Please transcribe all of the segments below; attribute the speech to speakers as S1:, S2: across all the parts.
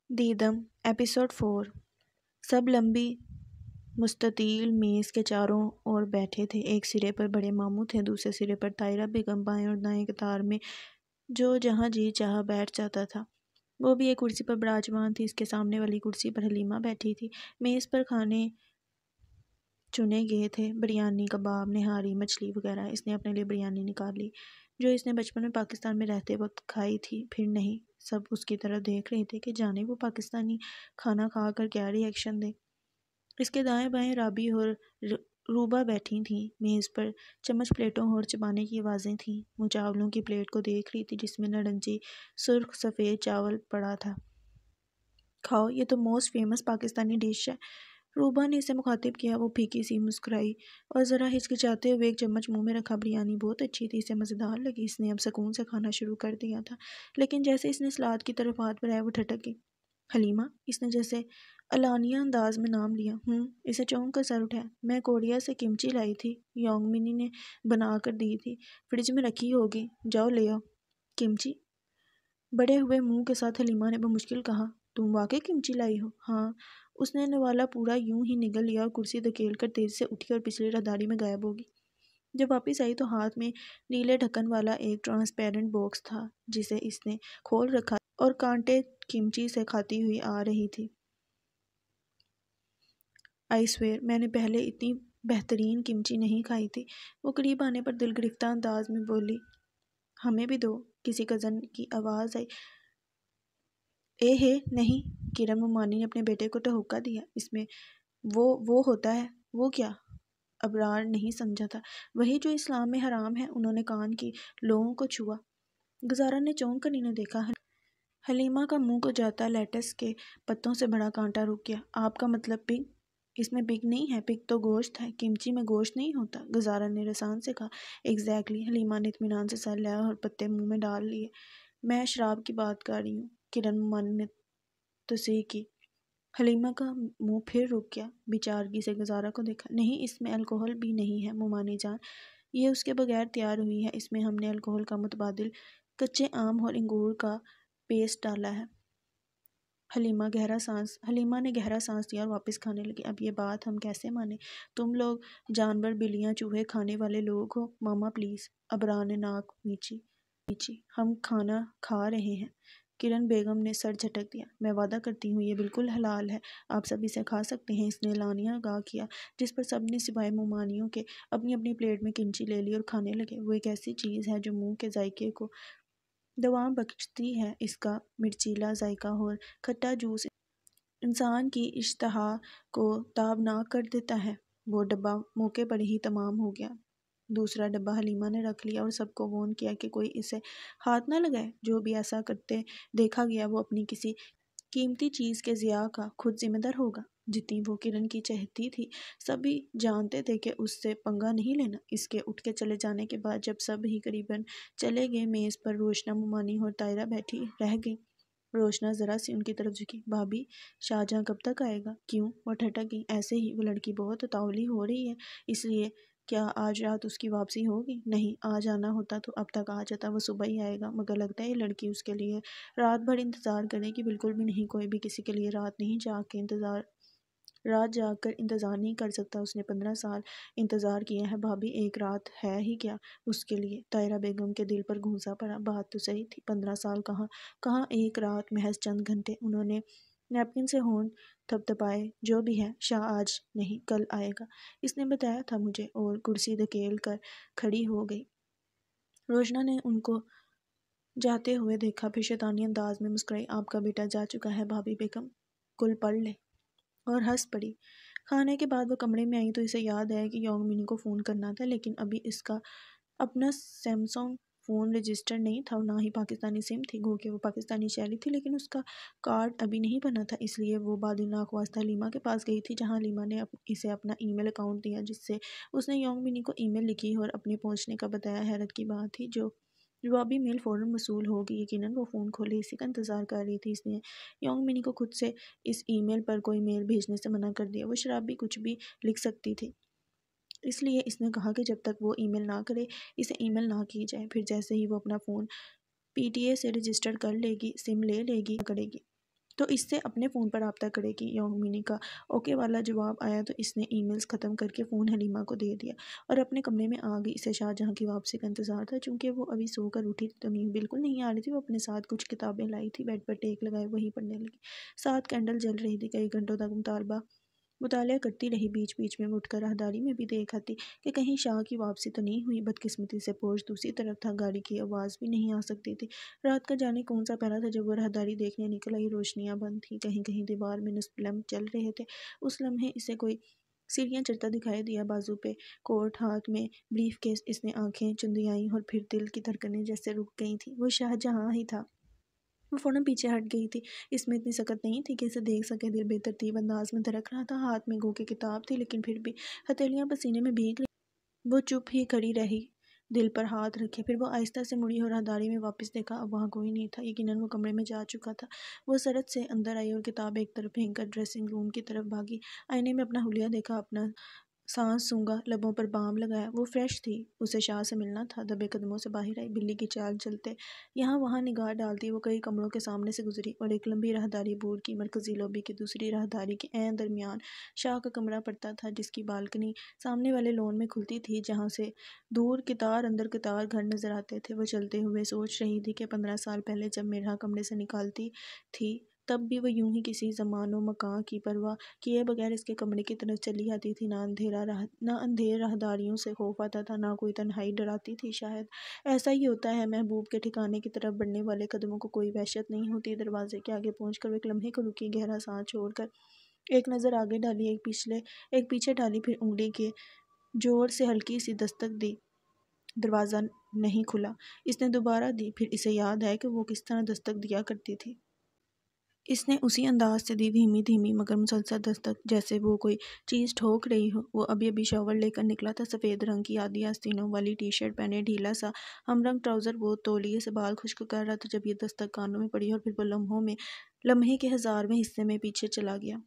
S1: دیدم episode 4۔ سب لمبی مستطیل میز کے چاروں اور بیٹھے تھے۔ ایک سرے پر بڑے ماموں تھے، دوسرے سرے پر طاہرہ بیگم، بائیں اور دائیں قطار میں جو جہاں جی چاہا بیٹھ جاتا تھا۔ وہ بھی ایک کرسی پر براجمان تھی۔ اس کے سامنے والی کرسی پر حلیمہ بیٹھی تھی۔ میز پر کھانے چنے گئے تھے، بریانی، کباب، نہاری، مچھلی وغیرہ۔ اس نے اپنے لیے بریانی نکال لی جو اس نے بچپن میں پاکستان میں رہتے وقت کھائی تھی۔ پھر نہیں، سب اس کی طرف دیکھ رہے تھے کہ جانے وہ پاکستانی کھانا کھا کر کیا ری ایکشن دے۔ اس کے دائیں بائیں رابی اور روبا بیٹھی تھیں۔ میز پر چمچ پلیٹوں اور چبانے کی آوازیں تھیں۔ وہ چاولوں کی پلیٹ کو دیکھ رہی تھی جس میں نارنجی سرخ سفید چاول پڑا تھا۔ کھاؤ، یہ تو موسٹ فیمس پاکستانی ڈش ہے، روبا نے اسے مخاطب کیا۔ وہ پھیکی سی مسکرائی اور ذرا ہچکچاتے ہوئے ایک چمچ منہ میں رکھا۔ بریانی بہت اچھی تھی، اسے مزیدار لگی۔ اس نے اب سکون سے کھانا شروع کر دیا تھا، لیکن جیسے اس نے سلاد کی طرف ہاتھ بڑھایا وہ ٹھٹک گئی۔ حلیمہ، اس نے جیسے علانیہ انداز میں نام لیا۔ اسے چونک کر سر اٹھایا۔ میں کوریا سے کمچی لائی تھی، یونگ منی نے بنا کر دی تھی، فریج میں رکھی ہوگی، جاؤ لے آؤ۔ کمچی؟ بڑے ہوئے منہ کے ساتھ حلیمہ نے بمشکل کہا۔ تم واقعی کمچی لائی ہو؟ ہاں۔ اس نے نوالا پورا یوں ہی نگل لیا اور کرسی دھکیل کر تیزی سے اٹھی اور پچھلی راہداری میں غائب ہوگی۔ جب واپس آئی تو ہاتھ میں نیلے ڈھکن والا ایک ٹرانسپیرنٹ باکس تھا جسے اس نے کھول رکھا اور کانٹے کمچی سے کھاتی ہوئی آ رہی تھی۔ آئی سویئر، میں نے پہلے اتنی بہترین کمچی نہیں کھائی تھی۔ وہ قریب آنے پر دل گرفتہ انداز میں بولی۔ ہمیں بھی دو، کسی کزن کی آواز آئی۔ اے ہے نہیں، کرن مومانی نے اپنے بیٹے کو ٹہوکا دیا۔ اس میں وہ ہوتا ہے۔ وہ کیا؟ ابرار نہیں سمجھا تھا۔ وہی جو اسلام میں حرام ہے۔ انہوں نے کان کی لوؤں کو چھوا۔ گزارا نے چونک کر انہیں دیکھا۔ حلیمہ کا منہ کو جاتا لیٹس کے پتوں سے بھرا کانٹا رک گیا۔ آپ کا مطلب پگ؟ اس میں پگ نہیں ہے، پگ تو گوشت ہے، کمچی میں گوشت نہیں ہوتا، گزارا نے رسان سے کہا۔ ایگزیکٹلی، حلیمہ نے اطمینان سے سر لیا اور پتے منہ میں ڈال لیے۔ میں شراب کی بات کر رہی ہوں، کرن مومانی نے تصحیح کی۔ حلیمہ کا منہ پھر رک گیا۔ بیچارگی سے گزارا کو دیکھا۔ نہیں، اس میں الکوہل بھی نہیں ہے مومانی جان، یہ اس کے بغیر تیار ہوئی ہے۔ اس میں ہم نے الکوہل کا متبادل کچے آم اور انگور کا پیسٹ ڈالا ہے۔ حلیمہ نے گہرا سانس لیا اور واپس کھانے لگی۔ اب یہ بات ہم کیسے مانیں؟ تم لوگ جانور، بلیاں، چوہے کھانے والے لوگ ہو۔ ماما پلیز، ابرار نے ناک نیچی۔ ہم کھانا کھا رہے ہیں۔ کرن بیگم نے سر جھٹک دیا۔ میں وعدہ کرتی ہوں یہ بالکل حلال ہے، آپ سب اسے کھا سکتے ہیں۔ اس نے اعلانیہ آگاہ کیا، جس پر سب نے سوائے مومانیوں کے اپنی اپنی پلیٹ میں کمچی لے لی اور کھانے لگے۔ وہ ایک ایسی چیز ہے جو منہ کے ذائقے کو دوام بخشتی ہے۔ اس کا مرچیلا ذائقہ اور کھٹا جوس انسان کی اشتہا کو تابناک کر دیتا ہے۔ وہ ڈبہ موقع پر ہی تمام ہو گیا۔ دوسرا ڈبہ حلیمہ نے رکھ لیا اور سب کو وارن کیا کہ کوئی اسے ہاتھ نہ لگائے۔ جو بھی ایسا کرتے دیکھا گیا وہ اپنی کسی قیمتی چیز کے ضیاع کا خود ذمہ دار ہوگا۔ جتنی وہ کرن کی چہیتی تھی، سبھی جانتے تھے کہ اس سے پنگا نہیں لینا۔ اس کے اٹھ کے چلے جانے کے بعد جب سب ہی قریباً چلے گئے، میز پر روشنا، مومانی اور طاہرہ بیٹھی رہ گئیں۔ روشنا ذرا سی ان کی طرف جھکی۔ بھابھی، شاہجہاں کب تک آئے گا؟ کیوں؟ وہ ٹھٹک گئی۔ ایسے ہی، وہ لڑکی بہت اتاولی ہو رہی ہے، اس لیے۔ کیا آج رات اس کی واپسی ہوگی؟ نہیں، آج آنا ہوتا تو اب تک آ جاتا، وہ صبح ہی آئے گا۔ مگر لگتا ہے یہ لڑکی اس کے لیے رات بھر انتظار کرے گی۔ بالکل بھی نہیں، کوئی بھی کسی کے لیے رات جاگ کر انتظار نہیں کر سکتا۔ اس نے 15 سال انتظار کیا ہے بھابھی، ایک رات ہے ہی کیا اس کے لیے؟ طاہرہ بیگم کے دل پر گھونسا پڑا۔ بات تو صحیح تھی، 15 سال کہاں ایک رات، محض چند گھنٹے۔ انہوں نے نیپکن سے ہونٹ تھپتھپائے۔ جو بھی ہے، شاہ آج نہیں کل آئے گا، اس نے بتایا تھا مجھے، اور کرسی دھکیل کر کھڑی ہو گئی۔ روشنا نے ان کو جاتے ہوئے دیکھا، پھر شیطانی انداز میں مسکرائی۔ آپ کا بیٹا جا چکا ہے بھابھی بیگم، کل پڑھ لے۔ اور ہنس پڑی۔ کھانے کے بعد وہ کمرے میں آئی تو اسے یاد آیا کہ یونگ منی کو فون کرنا تھا، لیکن ابھی اس کا اپنا سیمسنگ فون رجسٹر نہیں تھا اور نہ ہی پاکستانی سم تھی۔ گو کہ وہ پاکستانی شہری تھی، لیکن اس کا کارڈ ابھی نہیں بنا تھا، اس لیے وہ بادل ناخواستہ حلیمہ کے پاس گئی تھی، جہاں حلیمہ نے اسے اپنا ای میل اکاؤنٹ دیا جس سے اس نے یونگ منی کو ای میل لکھی اور اپنے پہنچنے کا بتایا۔ حیرت کی بات تھی، جو جوابی میل فوراً موصول ہوگی۔ یقیناً وہ فون کھولے اسی کا انتظار کر رہی تھی۔ اس نے یونگ منی کو خود سے اس ای میل پر کوئی میل بھیجنے سے منع کر دیا۔ وہ شرابی کچھ بھی لکھ سکتی تھی، اس لیے اس نے کہا کہ جب تک وہ ای میل نہ کرے اسے ای میل نہ کی جائے۔ پھر جیسے ہی وہ اپنا فون پی ٹی اے سے رجسٹر کر لے گی، سم لے گی، کرے گی۔ تو اس سے اپنے فون پر رابطہ کرے گی۔ یومینی کا اوکے والا جواب آیا تو اس نے ای میلز ختم کر کے فون حلیمہ کو دے دیا اور اپنے کمرے میں آ گئی۔ اسے شاہ جہاں کی واپسی کا انتظار تھا، چونکہ وہ ابھی سو کر اٹھی تھی تو نیند بالکل نہیں آ رہی تھی۔ وہ اپنے ساتھ کچھ کتابیں لائی تھی، بیڈ پر ٹیک لگائے وہی پڑھنے لگی۔ ساتھ کینڈل جل رہی تھی، کئی گھنٹوں تک مطالعہ کرتی رہی۔ بیچ بیچ میں اٹھ کر راہداری میں بھی دیکھ آتی کہ کہیں شاہ کی واپسی تو نہیں ہوئی۔ بدقسمتی سے پورچ دوسری طرف تھا، گاڑی کی آواز بھی نہیں آ سکتی تھی۔ رات کا جانے کون سا پہرا تھا جب وہ راہداری دیکھنے نکل آئی۔ روشنیاں بند تھیں، کہیں کہیں دیوار میں نصب لیمپ چل رہے تھے۔ اس لمحے اسے کوئی سیڑھیاں چڑھتا دکھائی دیا، بازو پہ کوٹ، ہاتھ میں بریف کیس۔ اس نے آنکھیں چندیائیں اور پھر دل کی دھڑکنیں جیسے رک گئی تھیں۔ وہ شاہ جہاں ہی تھا۔ وہ فوراً پیچھے ہٹ گئی تھی۔ اس میں اتنی سکت نہیں تھی کہ اسے دیکھ سکے۔ دل بے ترتیب انداز میں دھڑک رہا تھا، ہاتھ میں گو کہ کتاب تھی لیکن پھر بھی ہتھیلیاں پسینے میں بھیگ رہی۔ وہ چپ ہی کھڑی رہی، دل پر ہاتھ رکھے۔ پھر وہ آہستہ سے مڑی اور راہداری میں واپس دیکھا، اب وہاں کوئی نہیں تھا۔ یقیناً وہ کمرے میں جا چکا تھا۔ وہ سرد سے اندر آئی اور کتاب ایک طرف پھینک کر ڈریسنگ روم کی طرف بھاگی۔ آئینے میں اپنا حلیہ دیکھا، اپنا سانس سونگھا، لبوں پر بام لگایا۔ وہ فریش تھی، اسے شاہ سے ملنا تھا۔ دبے قدموں سے باہر آئی، بلی کی چال چلتے یہاں وہاں نگاہ ڈالتی وہ کئی کمروں کے سامنے سے گزری اور ایک لمبی راہداری بور کی۔ مرکزی لابی کی دوسری راہداری کے عین درمیان شاہ کا کمرہ پڑتا تھا، جس کی بالکنی سامنے والے لون میں کھلتی تھی، جہاں سے دور قطار اندر قطار گھر نظر آتے تھے۔ وہ چلتے ہوئے سوچ رہی تھی کہ 15 سال پہلے جب میرا کمرے سے نکالتی تھی تب بھی وہ یوں ہی کسی زمان و مکان کی پرواہ کیے بغیر اس کے کمرے کی طرف چلی آتی تھی۔ نہ اندھیر راہداریوں سے خوف آتا تھا، نہ کوئی تنہائی ڈراتی تھی۔ شاید ایسا ہی ہوتا ہے، محبوب کے ٹھکانے کی طرف بڑھنے والے قدموں کو کوئی وحشت نہیں ہوتی۔ دروازے کے آگے پہنچ کر وہ ایک لمحے کو رکی، گہرا سانس چھوڑ کر ایک نظر آگے ڈالی، ایک پیچھے ڈالی، پھر انگلی کے جوڑ سے ہلکی سی دستک دی۔ دروازہ نہیں کھلا۔ اس نے دوبارہ دی، پھر اسے یاد آیا کہ وہ کس طرح دستک دیا کرتی تھی۔ اس نے اسی انداز سے دی، دھیمی دھیمی مگر مسلسل دستک، جیسے وہ کوئی چیز ٹھوک رہی ہو۔ وہ ابھی شاور لے کر نکلا تھا، سفید رنگ کی آدھی آستینوں والی ٹی شرٹ پہنے، ڈھیلا سا ہم رنگ ٹراؤزر۔ وہ تولیے سے بال خشک کر رہا تھا جب یہ دستک کانوں میں پڑی اور پھر وہ لمحے کے 1000ویں حصے میں پیچھے چلا گیا۔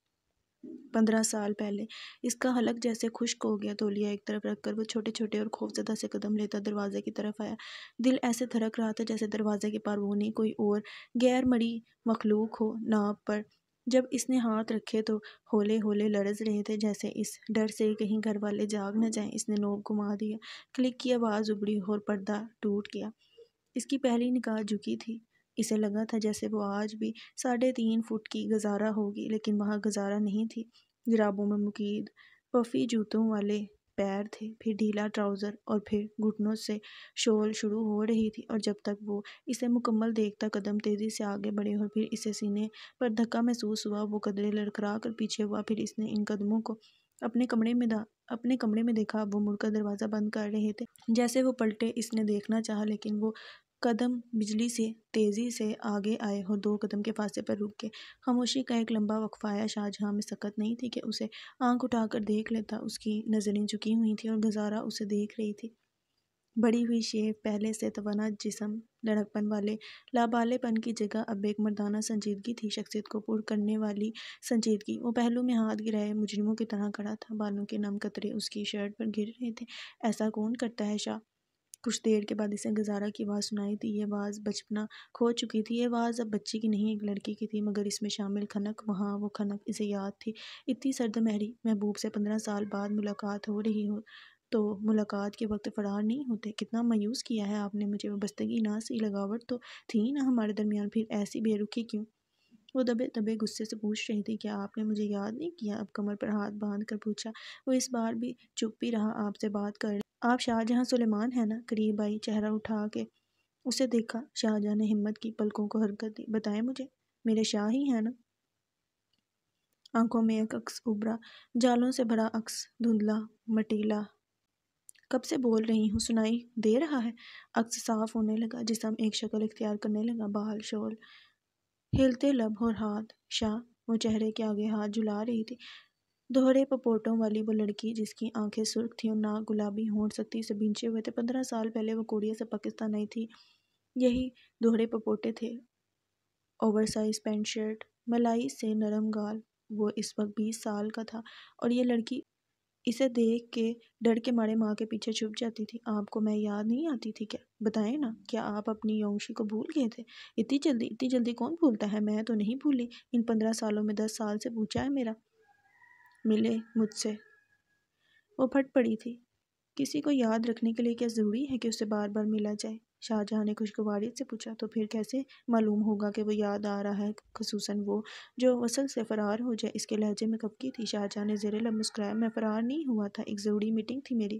S1: 15 سال پہلے اس کا حلق جیسے خشک ہو گیا۔ تولیہ ایک طرف رکھ کر وہ چھوٹے چھوٹے اور خوفزدہ سے قدم لیتا دروازے کی طرف آیا۔ دل ایسے دھڑک رہا تھا جیسے دروازے کے پار وہ نہیں، کوئی اور غیر مرئی مخلوق ہو۔ ناپ پر جب اس نے ہاتھ رکھے تو ہولے ہولے لرز رہے تھے، جیسے اس ڈر سے کہیں گھر والے جاگ نہ جائیں۔ اس نے نوب گھما دیا، کلک کی آواز ابھری اور پردہ ٹوٹ گیا۔ اس کی پہلی نگاہ جھکی تھی۔ اسے لگا تھا جیسے وہ آج بھی 3.5 فٹ کی گزارا ہوگی، لیکن وہاں گزارا نہیں تھی۔ جرابوں میں مقید پفی جوتوں والے پیر تھے، پھر ڈھیلا ٹراؤزر اور پھر گھٹنوں سے شول شروع ہو رہی تھی۔ اور جب تک وہ اسے مکمل دیکھتا قدم تیزی سے آگے بڑھے اور پھر اسے سینے پر دھکا محسوس ہوا۔ وہ قدرے لڑکھڑا کر پیچھے ہوا، پھر اس نے ان قدموں کو اپنے کمرے میں دیکھا۔ اب وہ مڑ کر دروازہ بند کر رہے تھے۔ جیسے وہ پلٹے، اس نے دیکھنا چاہا لیکن وہ قدم بجلی سے تیزی سے آگے آئے اور 2 قدم کے فاصلے پر رک گئے۔ خاموشی کا ایک لمبا وقفہ آیا۔ شاہ جہاں میں سکت نہیں تھی کہ اسے آنکھ اٹھا کر دیکھ لیتا۔ اس کی نظریں جھکی ہوئی تھیں اور گزارا اسے دیکھ رہی تھی۔ بڑھی ہوئی شیپ، پہلے سے توانا جسم، لڑک پن والے لابالے پن کی جگہ اب ایک مردانہ سنجیدگی تھی، شخصیت کو پر کرنے والی سنجیدگی۔ وہ پہلو میں ہاتھ گرائے مجرموں کی طرح کھڑا تھا، بالوں کے نم قطرے اس کی شرٹ پر گر رہے تھے۔ ایسا کون کرتا ہے شاہ؟ کچھ دیر کے بعد اسے گزارا کی آواز سنائی دی۔ یہ آواز بچپنا کھو چکی تھی۔ یہ آواز اب بچی کی نہیں، ایک لڑکی کی تھی، مگر اس میں شامل کھنک، وہاں وہ کھنک اسے یاد تھی، اتنی سرد مہری۔ محبوب سے 15 سال بعد ملاقات ہو رہی ہو تو ملاقات کے وقت فرار نہیں ہوتے۔ کتنا مایوس کیا ہے آپ نے مجھے۔ وابستگی نہ سی لگاوٹ تو تھی نا ہمارے درمیان، پھر ایسی بے رخی کیوں؟ وہ دبے دبے غصے سے پوچھ رہی تھی۔ کیا آپ نے مجھے یاد نہیں کیا؟ اب کمر پر ہاتھ باندھ کر پوچھا۔ وہ اس بار بھی چپ ہی رہا۔ آپ سے بات کر رہے، آپ شاہ جہاں سلیمان ہیں نا؟ قریب آئی، چہرہ اٹھا کے اسے دیکھا۔ شاہ جہاں نے ہمت کی، پلکوں کو حرکت دی۔ بتائیں مجھے، میرے شاہ ہی ہیں نا؟ آنکھوں میں ایک عکس ابھرا، جالوں سے بھرا عکس، دھندلا مٹیلا۔ کب سے بول رہی ہوں، سنائی دے رہا ہے؟ عکس صاف ہونے لگا، جسم ایک شکل اختیار کرنے لگا، بال، شول، ہلتے لب اور ہاتھ۔ شاہ، وہ چہرے کے آگے ہاتھ جھلا رہی تھی۔ دوہرے پپوٹوں والی وہ لڑکی جس کی آنکھیں سرخ تھیں اور ناک گلابی، ہونٹ سختی سے بھنچے ہوئے تھے۔ 15 سال پہلے وہ کوریا سے پاکستان آئی تھی، یہی دوہرے پپوٹے تھے، اوور سائز پینٹ شرٹ، ملائی سے نرم گال۔ وہ اس وقت 20 سال کا تھا اور یہ لڑکی اسے دیکھ کے ڈر کے مارے ماں کے پیچھے چھپ جاتی تھی۔ آپ کو میں یاد نہیں آتی تھی کیا؟ بتائیں نا، کیا آپ اپنی یونگشی کو بھول گئے تھے؟ اتنی جلدی کون بھولتا ہے؟ میں تو نہیں بھولی، ان 15 سالوں میں 10 سال سے پوچھا ہے میرا ملے مجھ سے۔ وہ پھٹ پڑی تھی۔ کسی کو یاد رکھنے کے لیے کیا ضروری ہے کہ اسے بار بار ملا جائے؟ شاہجہاں نے خوشگواری سے پوچھا۔ تو پھر کیسے معلوم ہوگا کہ وہ یاد آ رہا ہے، خصوصاً وہ جو وصل سے فرار ہو جائے؟ اس کے لہجے میں کپکی تھی۔ شاہجہاں نے زیر لب مسکرایا۔ میں فرار نہیں ہوا تھا، ایک ضروری میٹنگ تھی میری۔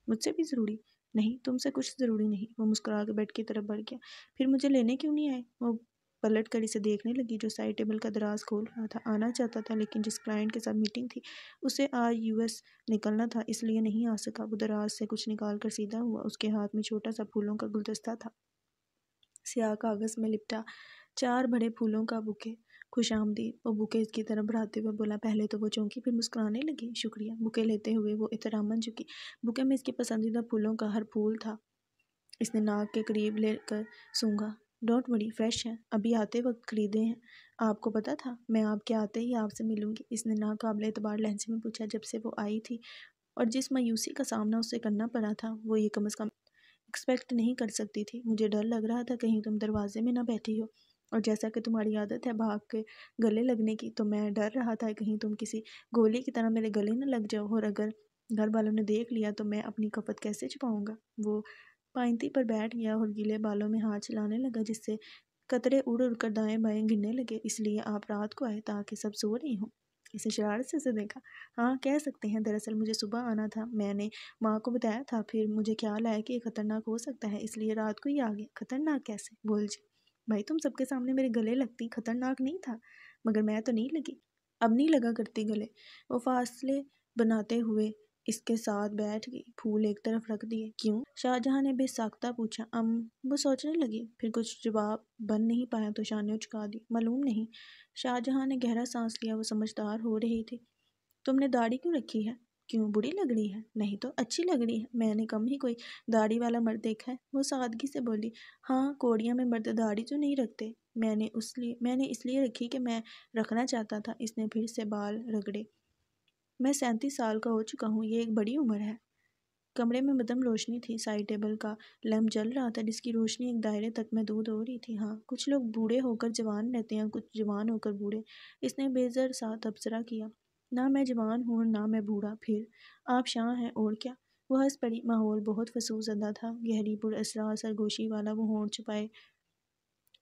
S1: مجھ سے بھی ضروری؟ نہیں، تم سے کچھ ضروری نہیں۔ وہ مسکرا کے بیڈ کی طرف بڑھ گیا۔ پھر مجھے لینے کیوں نہیں آئے؟ وہ پلٹ کر اسے دیکھنے لگی جو سائڈ ٹیبل کا دراز کھول رہا تھا۔ آنا چاہتا تھا لیکن جس کلائنٹ کے ساتھ میٹنگ تھی اسے آج US نکلنا تھا، اس لیے نہیں آ سکا۔ وہ دراز سے کچھ نکال کر سیدھا ہوا۔ اس کے ہاتھ میں چھوٹا سا پھولوں کا گلدستہ تھا، سیاہ کاغذ میں لپٹا 4 بڑے پھولوں کا بوکے۔ خوش آمدید، وہ بوکے اس کی طرف بڑھاتے ہوئے بولا۔ پہلے تو وہ چونکی، پھر مسکرانے لگی۔ شکریہ۔ بوکے لیتے ہوئے وہ احتراماً جھکی۔ بوکے میں اس کے پسندیدہ پھولوں کا ہر پھول تھا۔ اس نے ناک کے قریب لے کر سونگھا۔ ڈونٹ وری، فریش ہیں، ابھی آتے وقت خریدے ہیں۔ آپ کو پتا تھا میں آپ کے آتے ہی آپ سے ملوں گی؟ اس نے ناقابل اعتبار لہجے میں پوچھا۔ جب سے وہ آئی تھی اور جس مایوسی کا سامنا اسے کرنا پڑا تھا، وہ یہ کم از کم ایکسپیکٹ نہیں کر سکتی تھی۔ مجھے ڈر لگ رہا تھا کہیں تم دروازے میں نہ بیٹھی ہو، اور جیسا کہ تمہاری عادت ہے بھاگ کے گلے لگنے کی، تو میں ڈر رہا تھا کہیں تم کسی گولی کی طرح میرے گلے نہ لگ جاؤ، اور اگر گھر والوں نے دیکھ لیا تو میں اپنی کفت کیسے چھپاؤں گا؟ وہ پائنتی پر بیٹھ گیا اور گیلے بالوں میں ہاتھ چلانے لگا جس سے قطرے اڑ اڑ کر دائیں بائیں گرنے لگے۔ اس لیے آپ رات کو آئے تاکہ سب سو رہی ہوں؟ اسے شرارت سے دیکھا۔ ہاں کہہ سکتے ہیں، دراصل مجھے صبح آنا تھا، میں نے ماں کو بتایا تھا، پھر مجھے خیال آیا کہ یہ خطرناک ہو سکتا ہے، اس لیے رات کو ہی آ گیا۔ خطرناک کیسے؟ بول جی بھائی، تم سب کے سامنے میرے گلے لگتی، خطرناک نہیں تھا؟ مگر میں تو نہیں لگی، اب نہیں لگا کرتی گلے۔ وہ فاصلے بناتے ہوئے اس کے ساتھ بیٹھ گئی، پھول ایک طرف رکھ دیے۔ کیوں؟ شاہجہاں نے بے ساختہ پوچھا۔ وہ سوچنے لگی، پھر کچھ جواب بن نہیں پایا تو شانے اچکا دی۔ معلوم نہیں۔ شاہجہاں نے گہرا سانس لیا، وہ سمجھدار ہو رہی تھی۔ تم نے داڑھی کیوں رکھی ہے؟ کیوں، بری لگ رہی ہے؟ نہیں تو اچھی لگ رہی ہے، میں نے کم ہی کوئی داڑھی والا مرد دیکھا ہے۔ وہ سادگی سے بولی۔ ہاں، کوڑیاں میں مرد داڑھی تو نہیں رکھتے، میں نے اس لیے رکھی کہ میں رکھنا چاہتا تھا۔ اس نے پھر سے بال رگڑے۔ میں 37 سال کا ہو چکا ہوں، یہ ایک بڑی عمر ہے۔ کمرے میں مدھم روشنی تھی، سائڈ ٹیبل کا لیمپ جل رہا تھا جس کی روشنی ایک دائرے تک محدود ہو رہی تھی۔ ہاں، کچھ لوگ بوڑھے ہو کر جوان رہتے ہیں، کچھ جوان ہو کر بوڑھے۔ اس نے بے زر سا تبصرہ کیا۔ نہ میں جوان ہوں اور نہ میں بوڑھا، پھر آپ شاہ ہیں، اور کیا؟ وہ ہنس پڑی۔ ماحول بہت فسوس زدہ تھا، گہری پراسرار سرگوشی والا۔ وہ ہونٹ چھپائے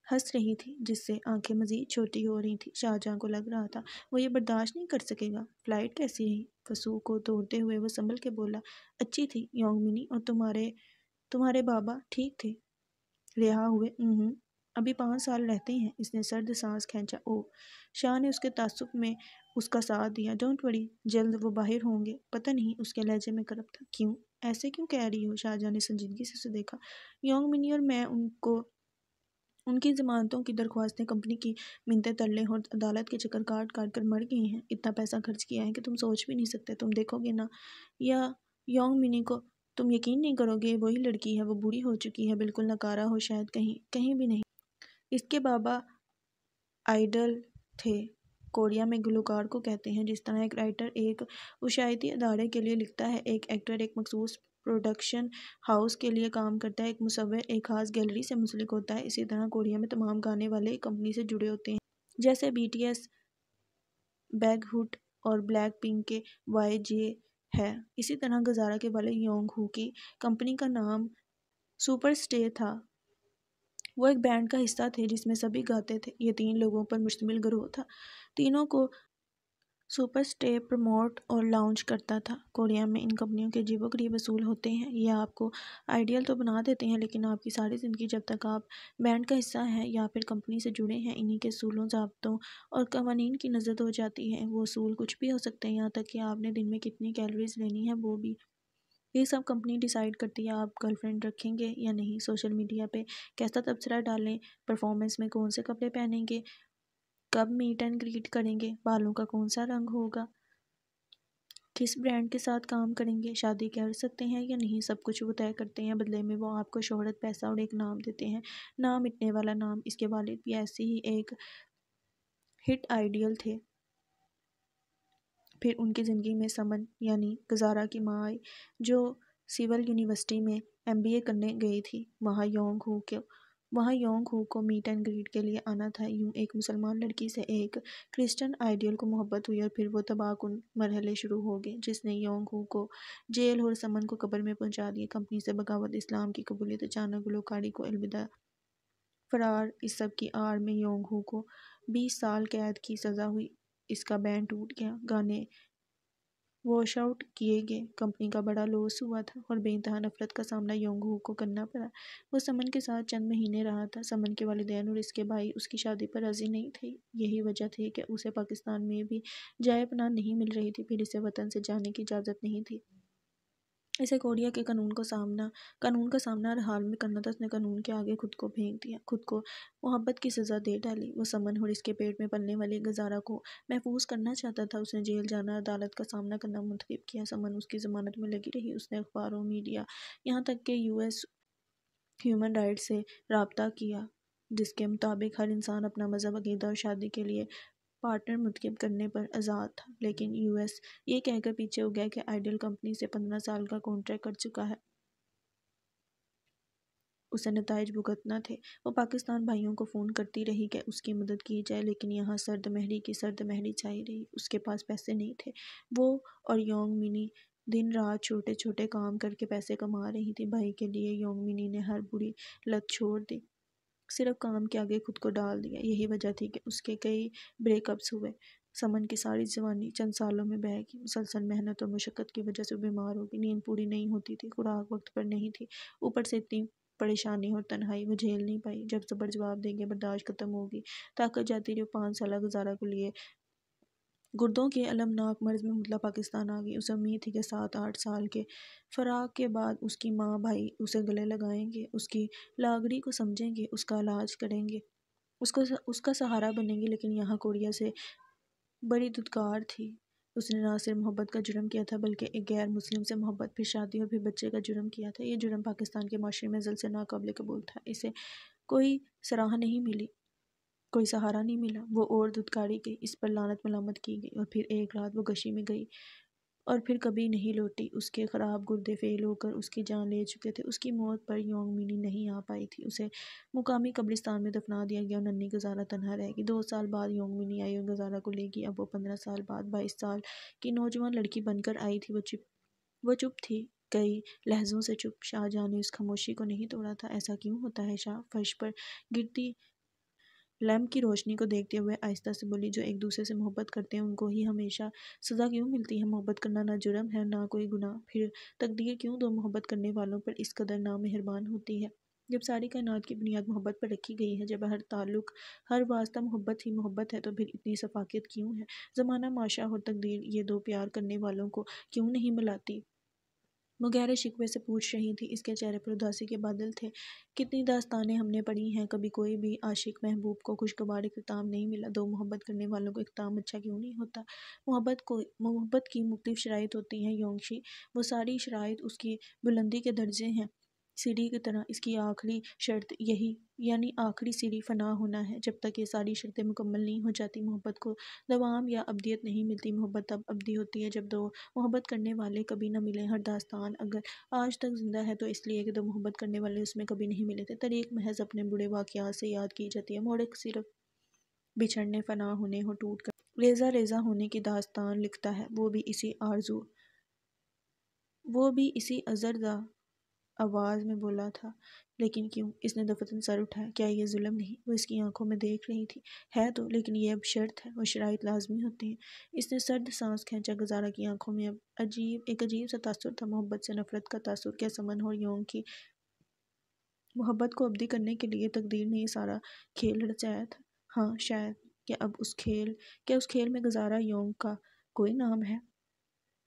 S1: ہنس رہی تھی جس سے آنکھیں مزید چھوٹی ہو رہی تھیں۔ شاہجہاں کو لگ رہا تھا وہ یہ برداشت نہیں کر سکے گا۔ فلائٹ کیسی رہی؟ فسو کو توڑتے ہوئے وہ سنبھل کے بولا۔ اچھی تھی یونگ منی، اور تمہارے بابا ٹھیک تھے؟ رہا ہوئے؟ ابھی 5 سال رہتے ہیں۔ اس نے سرد سانس کھینچا۔ اوہ! شاہ نے اس کے تعصب میں اس کا ساتھ دیا۔ ڈونٹ وری، جلد وہ باہر ہوں گے۔ پتہ نہیں، اس کے لہجے میں کرب تھا۔ کیوں ایسے کیوں کہہ رہی ہو؟ شاہجہاں نے سنجیدگی سے اسے دیکھا۔ یونگ منی اور میں ان کی ضمانتوں کی درخواستیں، کمپنی کی منتیں ترلے اور عدالت کے چکر کاٹ کاٹ کر مر گئی ہیں۔ اتنا پیسہ خرچ کیا ہے کہ تم سوچ بھی نہیں سکتے۔ تم دیکھو گے نا یا یونگ منی کو، تم یقین نہیں کرو گے، وہی لڑکی ہے۔ وہ بوڑھی ہو چکی ہے، بالکل ناکارہ ہو، شاید کہیں بھی نہیں۔ اس کے بابا آئیڈل تھے، کوریا میں گلوکار کو کہتے ہیں، جس طرح ایک رائٹر ایک اشاعتی ادارے کے لیے لکھتا ہے، ایک ایکٹر ایک مخصوص پروڈکشن ہاؤس کے لیے کام کرتا ہے، ایک مصور ایک خاص گیلری سے منسلک ہوتا ہے، اسی طرح کوریا میں تمام گانے والے ایک کمپنی سے جڑے ہوتے ہیں، جیسے BTS، بیگ ہٹ اور بلیک پنک کے YG ہے۔ اسی طرح گزارا کے والد یونگ ہو کی کمپنی کا نام سپر اسٹے تھا۔ وہ ایک بینڈ کا حصہ تھے جس میں سبھی گاتے تھے۔ یہ 3 لوگوں پر مشتمل گروہ تھا، تینوں کو سپر اسٹے پروموٹ اور لانچ کرتا تھا۔ کوریا میں ان کمپنیوں کے عجیب و غریب اصول ہوتے ہیں، یہ آپ کو آئیڈیل تو بنا دیتے ہیں، لیکن آپ کی ساری زندگی جب تک آپ بینڈ کا حصہ ہیں یا پھر کمپنی سے جڑے ہیں، انہی کے اصولوں، ضابطوں اور قوانین کی نظر ہو جاتی ہے۔ وہ اصول کچھ بھی ہو سکتے ہیں، یہاں تک کہ آپ نے دن میں کتنی کیلوریز لینی ہے وہ بھی۔ یہ سب کمپنی ڈیسائیڈ کرتی ہے، آپ گرل فرینڈ رکھیں گے یا نہیں، سوشل میڈیا پہ کیسا تبصرہ ڈالیں، پرفارمنس میں کون سے کپڑے پہنیں گے، کب میٹ اینڈ گریٹ کریں گے، بالوں کا کون سا رنگ ہوگا، کس برانڈ کے ساتھ کام کریں گے، شادی کر سکتے ہیں یا نہیں، سب کچھ وہ طے کرتے ہیں۔ بدلے میں وہ آپ کو شہرت، پیسہ اور ایک نام دیتے ہیں، نہ مٹنے والا نام۔ اس کے والد بھی ایسے ہی ایک ہٹ آئیڈیل تھے، پھر ان کی زندگی میں سمن یعنی گزارا کی ماں آئی، جو سول یونیورسٹی میں MBA کرنے گئی تھی۔ وہاں یونگ ہو کو میٹ اینڈ گریٹ کے لیے آنا تھا۔ یوں ایک مسلمان لڑکی سے ایک کرسچن آئیڈیل کو محبت ہوئی اور پھر وہ تباہ کن مرحلے شروع ہو گئے جس نے یونگ ہو کو جیل اور سمن کو قبر میں پہنچا دیا۔ کمپنی سے بغاوت، اسلام کی قبولیت، اچانک گلوکاری کو الوداع، فرار، اس سب کی آڑ میں یونگ ہو کو 20 سال قید کی سزا ہوئی۔ اس کا بینڈ ٹوٹ گیا، گانے واش آؤٹ کیے گئے، کمپنی کا بڑا لوس ہوا تھا اور بے انتہا نفرت کا سامنا یونگ ہو کو کرنا پڑا۔ وہ سمن کے ساتھ چند مہینے رہا تھا۔ سمن کے والدین اور اس کے بھائی اس کی شادی پر راضی نہیں تھے۔ یہی وجہ تھی کہ اسے پاکستان میں بھی جائے پناہ نہیں مل رہی تھی، پھر اسے وطن سے جانے کی اجازت نہیں تھی۔ اسے کوریا کے قانون کا سامنا ہر حال میں کرنا تھا۔ اس نے قانون کے آگے خود کو پھینک دیا، خود کو محبت کی سزا دے ڈالی۔ وہ سمن اور اس کے پیٹ میں پلنے والی گزارا کو محفوظ کرنا چاہتا تھا۔ اس نے جیل جانا، عدالت کا سامنا کرنا منتخب کیا۔ سمن اس کی ضمانت میں لگی رہی۔ اس نے اخباروں، میڈیا، یہاں تک کہ US ہیومن رائٹس سے رابطہ کیا، جس کے مطابق ہر انسان اپنا مذہب، عقیدہ اور شادی کے لیے پارٹنر منتخب کرنے پر آزاد تھا۔ لیکن US یہ کہہ کر پیچھے ہو گیا کہ آئیڈیل کمپنی سے 15 سال کا کانٹریکٹ کر چکا ہے، اسے نتائج بھگتنا تھے۔ وہ پاکستان بھائیوں کو فون کرتی رہی کہ اس کی مدد کی جائے، لیکن یہاں سرد مہری کی سرد مہری چھائی رہی۔ اس کے پاس پیسے نہیں تھے۔ وہ اور یونگ منی دن رات چھوٹے چھوٹے کام کر کے پیسے کما رہی تھی۔ بھائی کے لیے یونگ منی نے ہر بری لت چھوڑ دی، صرف کام کے آگے خود کو ڈال دیا۔ یہی وجہ تھی کہ اس کے کئی بریک اپس ہوئے۔ سمن کی ساری جوانی چند سالوں میں بہہ گئی۔ مسلسل محنت اور مشقت کی وجہ سے وہ بیمار ہو گئی، نیند پوری نہیں ہوتی تھی، خوراک وقت پر نہیں تھی، اوپر سے اتنی پریشانی اور تنہائی وہ جھیل نہیں پائی۔ جب صبر جواب دے گیا، برداشت ختم ہو گئی، طاقت جاتی رہی۔ 5 سالہ گزارا کو لیے گردوں کے المناک مرض میں مبتلا پاکستان آ گئی۔ اسے امید تھی کہ 7-8 سال کے فراق کے بعد اس کی ماں بھائی اسے گلے لگائیں گے، اس کی لاغری کو سمجھیں گے، اس کا علاج کریں گے، اس کا سہارا بنیں گے۔ لیکن یہاں کوریا سے بڑی دھتکار تھی۔ اس نے نہ صرف محبت کا جرم کیا تھا بلکہ ایک غیر مسلم سے محبت، پھر شادی اور پھر بچے کا جرم کیا تھا۔ یہ جرم پاکستان کے معاشرے میں ازل سے ناقابل قبول تھا۔ اسے کوئی سراہ نہیں ملی، کوئی سہارا نہیں ملا۔ وہ اور دھتکاری گئی، اس پر لعنت ملامت کی گئی، اور پھر ایک رات وہ گشی میں گئی اور پھر کبھی نہیں لوٹی۔ اس کے خراب گردے فیل ہو کر اس کی جان لے چکے تھے۔ اس کی موت پر یونگ منی نہیں آ پائی تھی۔ اسے مقامی قبرستان میں دفنا دیا گیا اور ننھی گزارا تنہا رہ گئی۔ 2 سال بعد یونگ منی آئی اور گزارا کو لے گئی۔ اب وہ 15 سال بعد 22 سال کی نوجوان لڑکی بن کر آئی تھی۔ وہ چپ تھی، کئی لہجوں سے چپ۔ شاہجہاں نے اس خاموشی کو نہیں توڑا تھا۔ ایسا کیوں ہوتا ہے شاہ؟ فرش پر گرتی لیمپ کی روشنی کو دیکھتے ہوئے آہستہ سے بولی، جو ایک دوسرے سے محبت کرتے ہیں ان کو ہی ہمیشہ سزا کیوں ملتی ہے؟ محبت کرنا نہ جرم ہے نہ کوئی گناہ، پھر تقدیر کیوں دو محبت کرنے والوں پر اس قدر نامہربان ہوتی ہے؟ جب ساری کائنات کی بنیاد محبت پر رکھی گئی ہے، جب ہر تعلق، ہر واسطہ محبت ہی محبت ہے، تو پھر اتنی شفقت کیوں ہے؟ زمانہ، معاشرہ اور تقدیر یہ دو پیار کرنے والوں کو کیوں نہیں ملاتی؟ وہ گہرے شکوے سے پوچھ رہی تھی۔ اس کے چہرے پر اداسی کے بادل تھے۔ کتنی داستانیں ہم نے پڑھی ہیں، کبھی کوئی بھی عاشق محبوب کو خوشگوار اختتام نہیں ملا۔ دو محبت کرنے والوں کو اختتام اچھا کیوں نہیں ہوتا؟ محبت کی مختلف شرائط ہوتی ہیں یونگشی، وہ ساری شرائط اس کی بلندی کے درجے ہیں، سیڑھی کی طرح۔ اس کی آخری شرط یہی، یعنی آخری سیڑھی فنا ہونا ہے۔ جب تک یہ ساری شرطیں مکمل نہیں ہو جاتی، محبت کو دوام یا ابدیت نہیں ملتی۔ محبت تب ابدی ہوتی ہے جب دو محبت کرنے والے کبھی نہ ملیں۔ ہر داستان اگر آج تک زندہ ہے تو اس لیے کہ دو محبت کرنے والے اس میں کبھی نہیں ملے تھے۔ تاریخ محض اپنے بڑے واقعات سے یاد کی جاتی ہے۔ موڑک صرف بچھڑنے، فنا ہونے اور ٹوٹ کر ریزہ ریزہ ہونے کی داستان لکھتا ہے۔ وہ بھی اسی ازردہ آواز میں بولا تھا، لیکن کیوں؟ اس نے دفتن سر اٹھایا۔ کیا یہ ظلم نہیں؟ وہ اس کی آنکھوں میں دیکھ رہی تھی۔ ہے تو، لیکن یہ اب شرط ہے اور شرائط لازمی ہوتی ہیں۔ اس نے سرد سانس کھینچا۔ گزارا کی آنکھوں میں اب ایک عجیب سا تاثر تھا، محبت سے نفرت کا تاثر۔ کیا سمن اور یونگ کی محبت کو ابدی کرنے کے لیے تقدیر نے یہ سارا کھیل رچایا تھا؟ ہاں، شاید۔ کیا اس کھیل میں گزارا یونگ کا کوئی نام ہے؟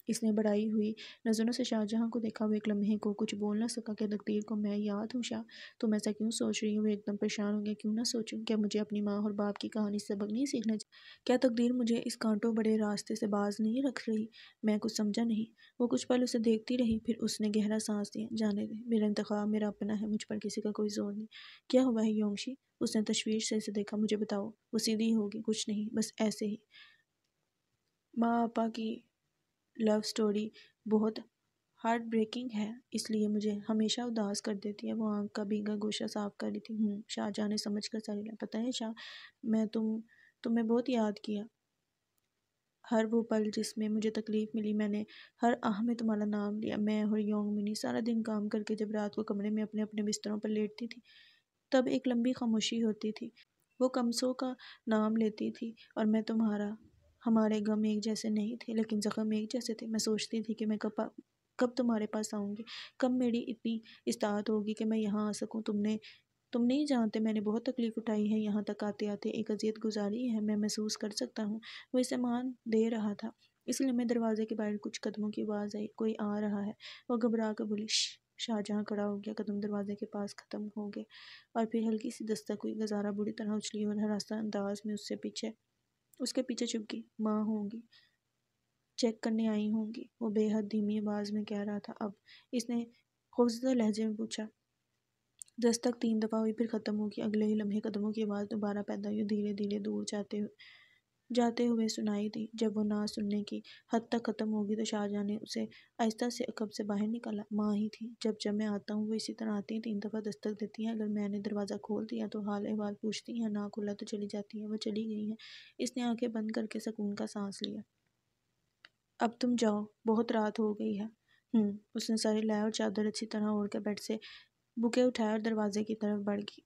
S1: اس نے بڑھائی ہوئی نظروں سے شاہجہاں کو دیکھا۔ وہ ایک لمحے کو کچھ بول نہ سکا۔ کیا تقدیر کو میں یاد ہوں شاہ؟ تم ایسا کیوں سوچ رہی ہو؟ وہ ایک دم پریشان ہو گیا۔ کیوں نہ سوچوں؟ کیا مجھے اپنی ماں اور باپ کی کہانی سے سبق نہیں سیکھنا چاہیے؟ کیا تقدیر مجھے اس کانٹوں بڑے راستے سے باز نہیں رکھ رہی؟ میں کچھ سمجھا نہیں۔ وہ کچھ پل اسے دیکھتی رہی، پھر اس نے گہرا سانس لیا۔ جانے دے، میرا انتخاب میرا اپنا ہے، مجھ پر کسی کا کوئی زور نہیں۔ کیا ہوا ہے یونگشی؟ اس نے تشویش سے اسے دیکھا۔ مجھے بتاؤ۔ وہ سیدھی ہوگی۔ کچھ نہیں، بس ایسے ہی۔ ماں آپا کی لو سٹوری بہت ہارٹ بریکنگ ہے، اس لیے مجھے ہمیشہ اداس کر دیتی ہے۔ وہ آنکھ کا بھیگا گوشہ صاف کر رہی تھی۔ شاہجہاں نے سمجھ کر سر ہلایا۔ پتہ ہے شاہ، میں تمہیں بہت یاد کیا۔ ہر وہ پل جس میں مجھے تکلیف ملی، میں نے ہر آہ میں تمہارا نام لیا۔ میں اور یونگ منی سارا دن کام کر کے جب رات کو کمرے میں اپنے اپنے بستروں پر لیٹتی تھی، تب ایک لمبی خاموشی ہوتی تھی۔ وہ کمسوں کا نام لیتی تھی اور میں ہمارے غم ایک جیسے نہیں تھے لیکن زخم ایک جیسے تھے۔ میں سوچتی تھی کہ میں کب تمہارے پاس آؤں گی، کب میری اتنی استطاعت ہوگی کہ میں یہاں آ سکوں۔ تم نہیں جانتے میں نے بہت تکلیف اٹھائی ہے، یہاں تک آتے آتے ایک اذیت گزاری ہے، میں محسوس کر سکتا ہوں۔ وہ اسے مان دے رہا تھا، اس لیے میں دروازے کے باہر کچھ قدموں کی آواز آئی، کوئی آ رہا ہے۔ وہ گھبرا کر بولی، شش۔ شاہجہاں کھڑا ہو گیا، قدم دروازے کے پاس ختم ہو گئے اور پھر ہلکی سی دستک ہوئی۔ گزارا بری طرح اچھلی اور ہراساں انداز میں اس کے پیچھے چھپ گئی۔ ماں ہوں گی، چیک کرنے آئی ہوں گی، وہ بے حد دھیمی آواز میں کہہ رہا تھا۔ اب اس نے خوفزدہ لہجے میں پوچھا۔ دستک 3 دفعہ ہوئی، پھر ختم ہو گئی۔ اگلے ہی لمحے قدموں کی آواز دوبارہ پیدا ہوئی، دھیرے دھیرے دور جاتے ہوئے سنائی دی۔ جب وہ نہ سننے کی حد تک ختم ہو گئی تو شاہجہاں نے اسے آہستہ سے عقب سے باہر نکالا۔ ماں ہی تھی، جب میں آتا ہوں وہ اسی طرح آتی ہیں، 3 دفعہ دستک دیتی ہیں، اگر میں نے دروازہ کھول دیا تو حال احوال پوچھتی ہیں، نہ کھولا تو چلی جاتی ہیں۔ وہ چلی گئی ہیں۔ اس نے آنکھیں بند کر کے سکون کا سانس لیا۔ اب تم جاؤ، بہت رات ہو گئی ہے۔ اس نے سر ہلایا اور چادر اچھی طرح اوڑھ کر بیڈ سے بوکے اٹھایا اور دروازے کی طرف بڑھ گئی۔